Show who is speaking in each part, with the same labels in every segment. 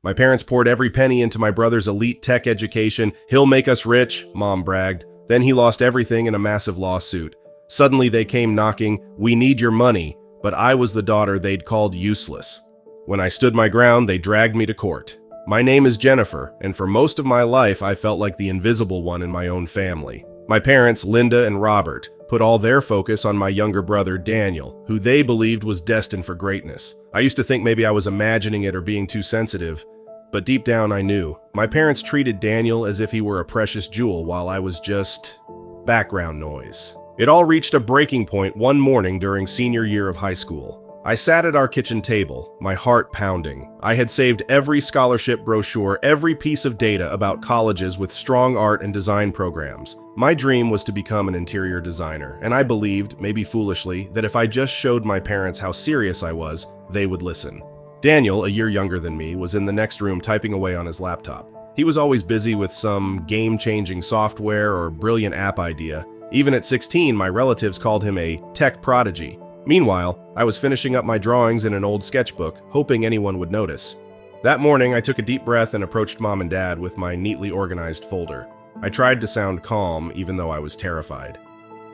Speaker 1: My parents poured every penny into my brother's elite tech education. He'll make us rich, Mom bragged. Then he lost everything in a massive lawsuit. Suddenly they came knocking, "We need your money," but I was the daughter they'd called useless. When I stood my ground, they dragged me to court. My name is Jennifer, and for most of my life I felt like the invisible one in my own family. My parents, Linda and Robert, put all their focus on my younger brother, Daniel, who they believed was destined for greatness. I used to think maybe I was imagining it or being too sensitive, but deep down I knew. My parents treated Daniel as if he were a precious jewel while I was just background noise. It all reached a breaking point one morning during senior year of high school. I sat at our kitchen table, my heart pounding. I had saved every scholarship brochure, every piece of data about colleges with strong art and design programs. My dream was to become an interior designer, and I believed, maybe foolishly, that if I just showed my parents how serious I was, they would listen. Daniel, a year younger than me, was in the next room typing away on his laptop. He was always busy with some game-changing software or brilliant app idea. Even at 16, my relatives called him a tech prodigy. Meanwhile, I was finishing up my drawings in an old sketchbook, hoping anyone would notice. That morning, I took a deep breath and approached Mom and Dad with my neatly organized folder. I tried to sound calm, even though I was terrified.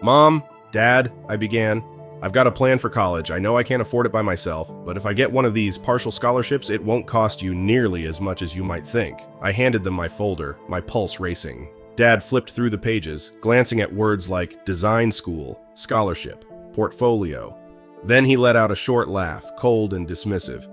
Speaker 1: "Mom, Dad," I began, "I've got a plan for college. I know I can't afford it by myself, but if I get one of these partial scholarships, it won't cost you nearly as much as you might think." I handed them my folder, my pulse racing. Dad flipped through the pages, glancing at words like design school, scholarship, portfolio. Then he let out a short laugh, cold and dismissive.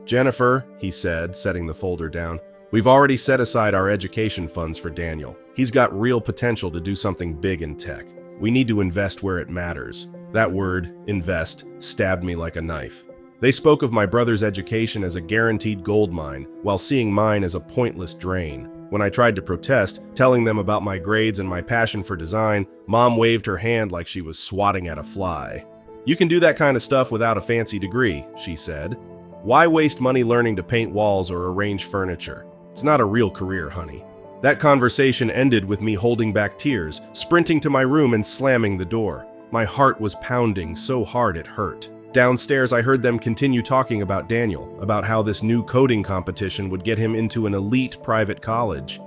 Speaker 1: "Jennifer," he said, setting the folder down, "we've already set aside our education funds for Daniel. He's got real potential to do something big in tech. We need to invest where it matters." That word, invest, stabbed me like a knife. They spoke of my brother's education as a guaranteed gold mine, while seeing mine as a pointless drain. When I tried to protest, telling them about my grades and my passion for design, Mom waved her hand like she was swatting at a fly. "You can do that kind of stuff without a fancy degree," she said. "Why waste money learning to paint walls or arrange furniture? It's not a real career, honey." That conversation ended with me holding back tears, sprinting to my room and slamming the door. My heart was pounding so hard it hurt. Downstairs, I heard them continue talking about Daniel, about how this new coding competition would get him into an elite private college.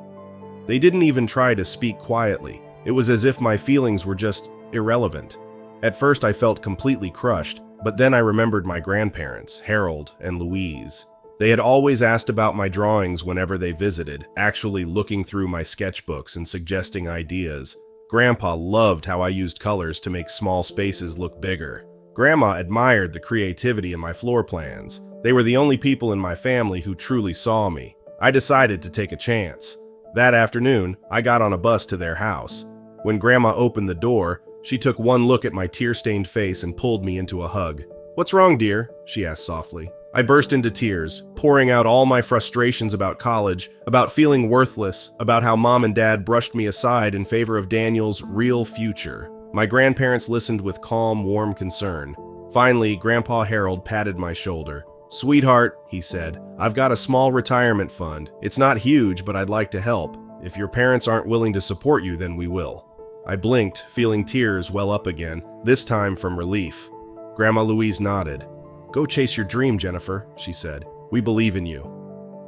Speaker 1: They didn't even try to speak quietly. It was as if my feelings were just irrelevant. At first, I felt completely crushed, but then I remembered my grandparents, Harold and Louise. They had always asked about my drawings whenever they visited, actually looking through my sketchbooks and suggesting ideas. Grandpa loved how I used colors to make small spaces look bigger. Grandma admired the creativity in my floor plans. They were the only people in my family who truly saw me. I decided to take a chance. That afternoon, I got on a bus to their house. When Grandma opened the door, she took one look at my tear-stained face and pulled me into a hug. "What's wrong, dear?" she asked softly. I burst into tears, pouring out all my frustrations about college, about feeling worthless, about how Mom and Dad brushed me aside in favor of Daniel's real future. My grandparents listened with calm, warm concern. Finally, Grandpa Harold patted my shoulder. "Sweetheart," he said, "I've got a small retirement fund. It's not huge, but I'd like to help. If your parents aren't willing to support you, then we will." I blinked, feeling tears well up again, this time from relief. Grandma Louise nodded. "Go chase your dream, Jennifer," she said. "We believe in you."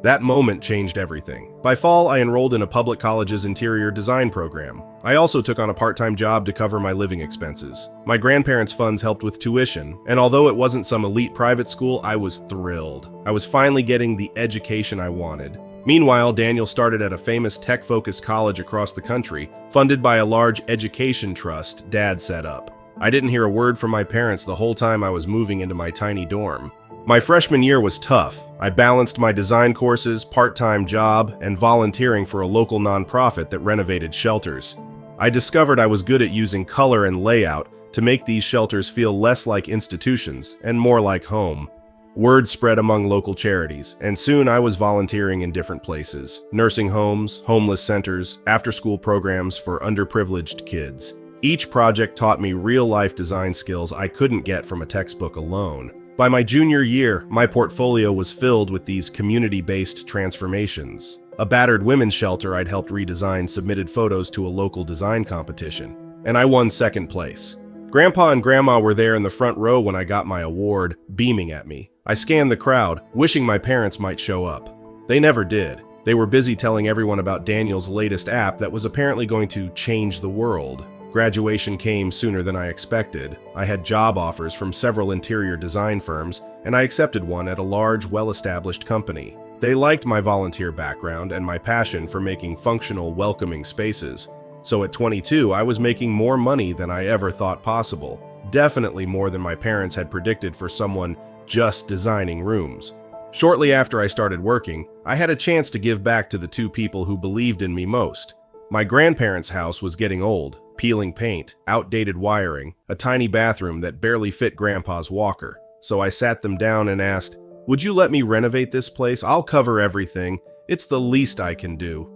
Speaker 1: That moment changed everything. By fall, I enrolled in a public college's interior design program. I also took on a part-time job to cover my living expenses. My grandparents' funds helped with tuition, and although it wasn't some elite private school, I was thrilled. I was finally getting the education I wanted. Meanwhile, Daniel started at a famous tech-focused college across the country, funded by a large education trust Dad set up. I didn't hear a word from my parents the whole time I was moving into my tiny dorm. My freshman year was tough. I balanced my design courses, part-time job, and volunteering for a local nonprofit that renovated shelters. I discovered I was good at using color and layout to make these shelters feel less like institutions and more like home. Word spread among local charities, and soon I was volunteering in different places: nursing homes, homeless centers, after-school programs for underprivileged kids. Each project taught me real-life design skills I couldn't get from a textbook alone. By my junior year, my portfolio was filled with these community-based transformations. A battered women's shelter I'd helped redesign submitted photos to a local design competition, and I won second place. Grandpa and Grandma were there in the front row when I got my award, beaming at me. I scanned the crowd, wishing my parents might show up. They never did. They were busy telling everyone about Daniel's latest app that was apparently going to change the world. Graduation came sooner than I expected. I had job offers from several interior design firms, and I accepted one at a large, well-established company. They liked my volunteer background and my passion for making functional, welcoming spaces. So at 22, I was making more money than I ever thought possible. Definitely more than my parents had predicted for someone just designing rooms. Shortly after I started working, I had a chance to give back to the two people who believed in me most. My grandparents' house was getting old, peeling paint, outdated wiring, a tiny bathroom that barely fit Grandpa's walker. So I sat them down and asked, "Would you let me renovate this place? I'll cover everything. It's the least I can do."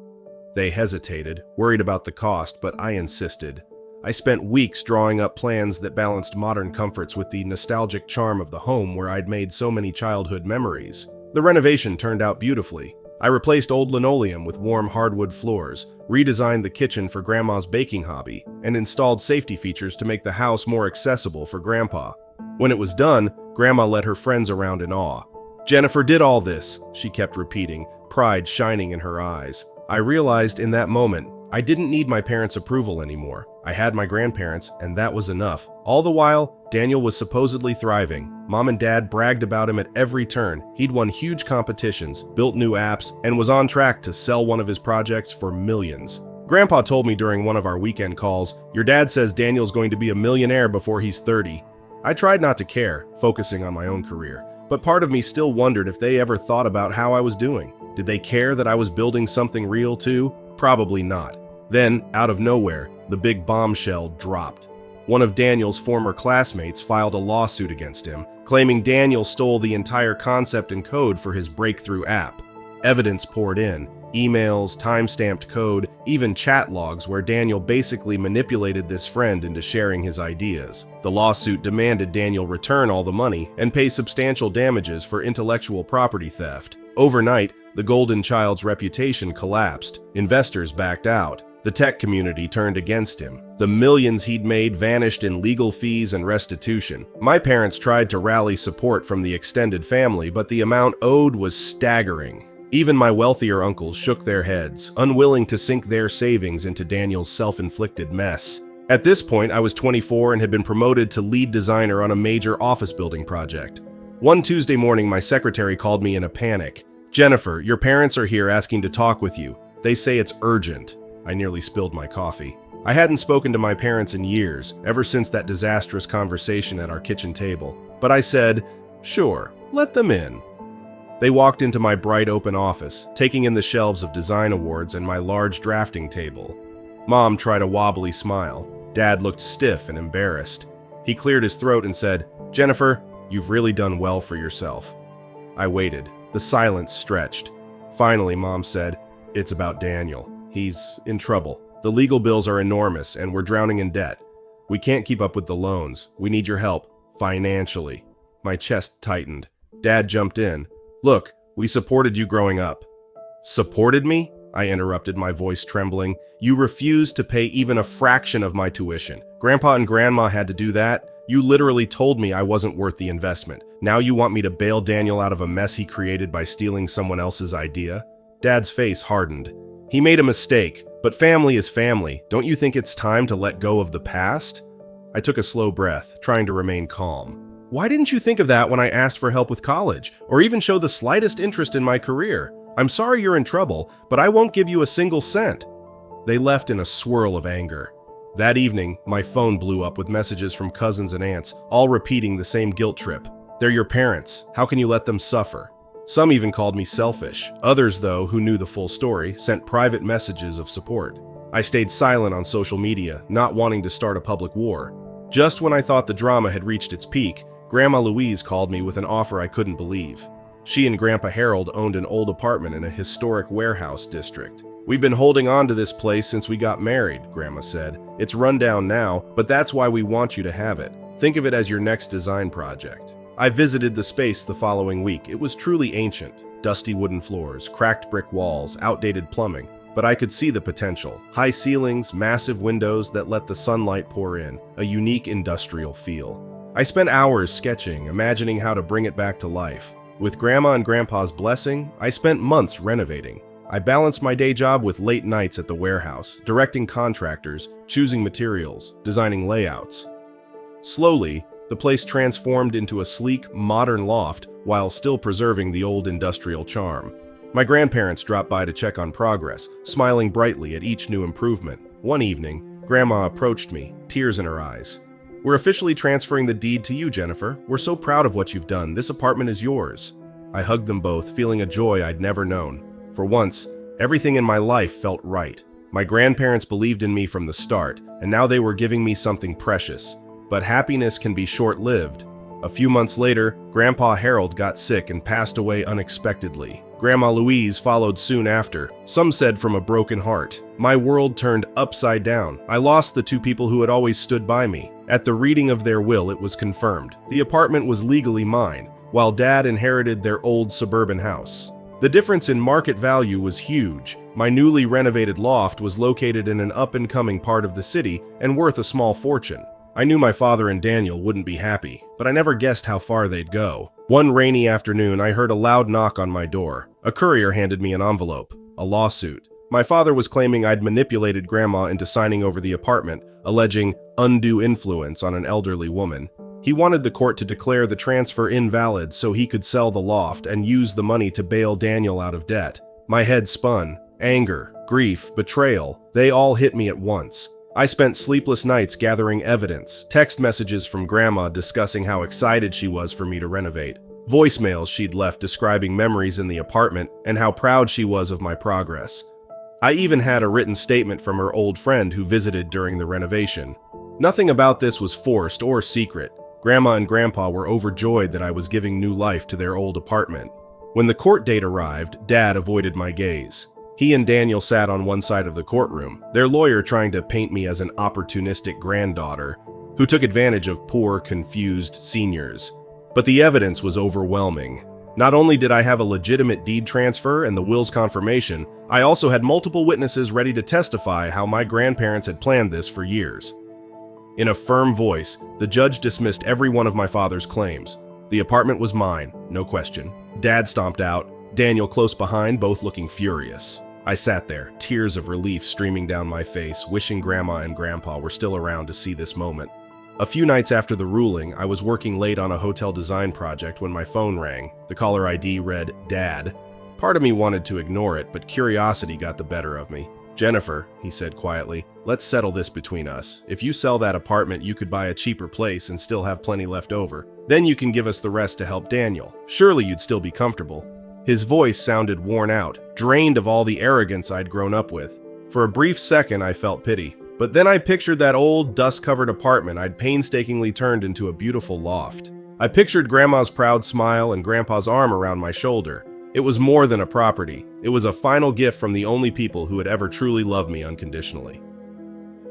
Speaker 1: They hesitated, worried about the cost, but I insisted. I spent weeks drawing up plans that balanced modern comforts with the nostalgic charm of the home where I'd made so many childhood memories. The renovation turned out beautifully. I replaced old linoleum with warm hardwood floors, redesigned the kitchen for Grandma's baking hobby, and installed safety features to make the house more accessible for Grandpa. When it was done, Grandma led her friends around in awe. "Jennifer did all this," she kept repeating, pride shining in her eyes. I realized in that moment, I didn't need my parents' approval anymore. I had my grandparents, and that was enough. All the while, Daniel was supposedly thriving. Mom and Dad bragged about him at every turn. He'd won huge competitions, built new apps, and was on track to sell one of his projects for millions. Grandpa told me during one of our weekend calls, "Your dad says Daniel's going to be a millionaire before he's 30. I tried not to care, focusing on my own career, but part of me still wondered if they ever thought about how I was doing. Did they care that I was building something real too? Probably not. Then, out of nowhere, the big bombshell dropped. One of Daniel's former classmates filed a lawsuit against him, claiming Daniel stole the entire concept and code for his breakthrough app. Evidence poured in, emails, time-stamped code, even chat logs where Daniel basically manipulated this friend into sharing his ideas. The lawsuit demanded Daniel return all the money and pay substantial damages for intellectual property theft. Overnight, the Golden Child's reputation collapsed. Investors backed out. The tech community turned against him. The millions he'd made vanished in legal fees and restitution. My parents tried to rally support from the extended family, but the amount owed was staggering. Even my wealthier uncles shook their heads, unwilling to sink their savings into Daniel's self-inflicted mess. At this point, I was 24 and had been promoted to lead designer on a major office building project. One Tuesday morning, my secretary called me in a panic. "Jennifer, your parents are here asking to talk with you. They say it's urgent." I nearly spilled my coffee. I hadn't spoken to my parents in years, ever since that disastrous conversation at our kitchen table. But I said, "Sure, let them in." They walked into my bright open office, taking in the shelves of design awards and my large drafting table. Mom tried a wobbly smile. Dad looked stiff and embarrassed. He cleared his throat and said, "Jennifer, you've really done well for yourself." I waited. The silence stretched. Finally, Mom said, "It's about Daniel. He's in trouble. The legal bills are enormous and we're drowning in debt. We can't keep up with the loans. We need your help, financially." My chest tightened. Dad jumped in. "Look, we supported you growing up." "Supported me?" I interrupted, my voice trembling. "You refused to pay even a fraction of my tuition. Grandpa and Grandma had to do that. You literally told me I wasn't worth the investment. Now you want me to bail Daniel out of a mess he created by stealing someone else's idea?" Dad's face hardened. "He made a mistake, but family is family. Don't you think it's time to let go of the past?" I took a slow breath, trying to remain calm. "Why didn't you think of that when I asked for help with college, or even show the slightest interest in my career? I'm sorry you're in trouble, but I won't give you a single cent." They left in a swirl of anger. That evening, my phone blew up with messages from cousins and aunts, all repeating the same guilt trip. "They're your parents. How can you let them suffer?" Some even called me selfish. Others, though, who knew the full story, sent private messages of support. I stayed silent on social media, not wanting to start a public war. Just when I thought the drama had reached its peak, Grandma Louise called me with an offer I couldn't believe. She and Grandpa Harold owned an old apartment in a historic warehouse district. "We've been holding on to this place since we got married," Grandma said. "It's run down now, but that's why we want you to have it. Think of it as your next design project." I visited the space the following week. It was truly ancient. Dusty wooden floors, cracked brick walls, outdated plumbing. But I could see the potential. High ceilings, massive windows that let the sunlight pour in. A unique industrial feel. I spent hours sketching, imagining how to bring it back to life. With Grandma and Grandpa's blessing, I spent months renovating. I balanced my day job with late nights at the warehouse, directing contractors, choosing materials, designing layouts. Slowly, the place transformed into a sleek, modern loft while still preserving the old industrial charm. My grandparents dropped by to check on progress, smiling brightly at each new improvement. One evening, Grandma approached me, tears in her eyes. "We're officially transferring the deed to you, Jennifer. We're so proud of what you've done. This apartment is yours." I hugged them both, feeling a joy I'd never known. For once, everything in my life felt right. My grandparents believed in me from the start, and now they were giving me something precious. But happiness can be short-lived. A few months later, Grandpa Harold got sick and passed away unexpectedly. Grandma Louise followed soon after. Some said from a broken heart. My world turned upside down. I lost the two people who had always stood by me. At the reading of their will, it was confirmed. The apartment was legally mine, while Dad inherited their old suburban house. The difference in market value was huge. My newly renovated loft was located in an up-and-coming part of the city and worth a small fortune. I knew my father and Daniel wouldn't be happy, but I never guessed how far they'd go. One rainy afternoon, I heard a loud knock on my door. A courier handed me an envelope, a lawsuit. My father was claiming I'd manipulated Grandma into signing over the apartment, alleging undue influence on an elderly woman. He wanted the court to declare the transfer invalid so he could sell the loft and use the money to bail Daniel out of debt. My head spun. Anger, grief, betrayal, they all hit me at once. I spent sleepless nights gathering evidence, text messages from Grandma discussing how excited she was for me to renovate, voicemails she'd left describing memories in the apartment and how proud she was of my progress. I even had a written statement from her old friend who visited during the renovation. Nothing about this was forced or secret. Grandma and Grandpa were overjoyed that I was giving new life to their old apartment. When the court date arrived, Dad avoided my gaze. He and Daniel sat on one side of the courtroom, their lawyer trying to paint me as an opportunistic granddaughter who took advantage of poor, confused seniors. But the evidence was overwhelming. Not only did I have a legitimate deed transfer and the will's confirmation, I also had multiple witnesses ready to testify how my grandparents had planned this for years. In a firm voice, the judge dismissed every one of my father's claims. The apartment was mine, no question. Dad stomped out, Daniel close behind, both looking furious. I sat there, tears of relief streaming down my face, wishing Grandma and Grandpa were still around to see this moment. A few nights after the ruling, I was working late on a hotel design project when my phone rang. The caller ID read, "Dad." Part of me wanted to ignore it, but curiosity got the better of me. "Jennifer," he said quietly, "let's settle this between us. If you sell that apartment, you could buy a cheaper place and still have plenty left over. Then you can give us the rest to help Daniel. Surely you'd still be comfortable." His voice sounded worn out, drained of all the arrogance I'd grown up with. For a brief second, I felt pity. But then I pictured that old, dust-covered apartment I'd painstakingly turned into a beautiful loft. I pictured Grandma's proud smile and Grandpa's arm around my shoulder. It was more than a property. It was a final gift from the only people who had ever truly loved me unconditionally.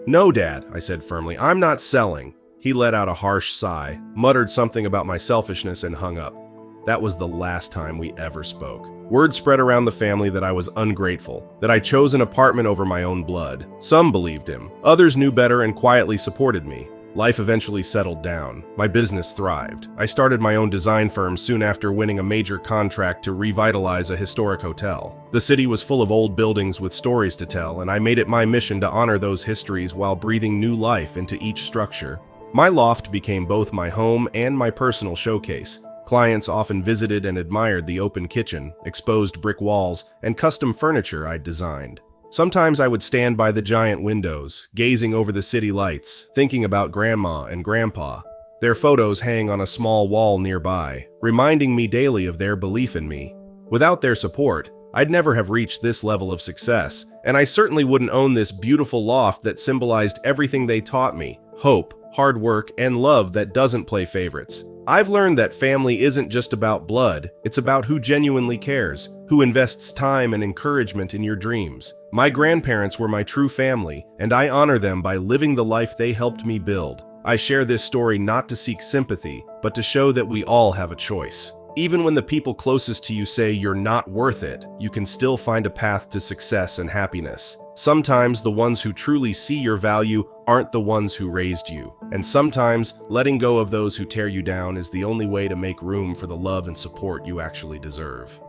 Speaker 1: "No, Dad," I said firmly, "I'm not selling." He let out a harsh sigh, muttered something about my selfishness, and hung up. That was the last time we ever spoke. Word spread around the family that I was ungrateful, that I chose an apartment over my own blood. Some believed him. Others knew better and quietly supported me. Life eventually settled down. My business thrived. I started my own design firm soon after winning a major contract to revitalize a historic hotel. The city was full of old buildings with stories to tell, and I made it my mission to honor those histories while breathing new life into each structure. My loft became both my home and my personal showcase. Clients often visited and admired the open kitchen, exposed brick walls, and custom furniture I'd designed. Sometimes I would stand by the giant windows, gazing over the city lights, thinking about Grandma and Grandpa. Their photos hang on a small wall nearby, reminding me daily of their belief in me. Without their support, I'd never have reached this level of success, and I certainly wouldn't own this beautiful loft that symbolized everything they taught me: hope, hard work, and love that doesn't play favorites. I've learned that family isn't just about blood, it's about who genuinely cares, who invests time and encouragement in your dreams. My grandparents were my true family, and I honor them by living the life they helped me build. I share this story not to seek sympathy, but to show that we all have a choice. Even when the people closest to you say you're not worth it, you can still find a path to success and happiness. Sometimes the ones who truly see your value aren't the ones who raised you. And sometimes letting go of those who tear you down is the only way to make room for the love and support you actually deserve.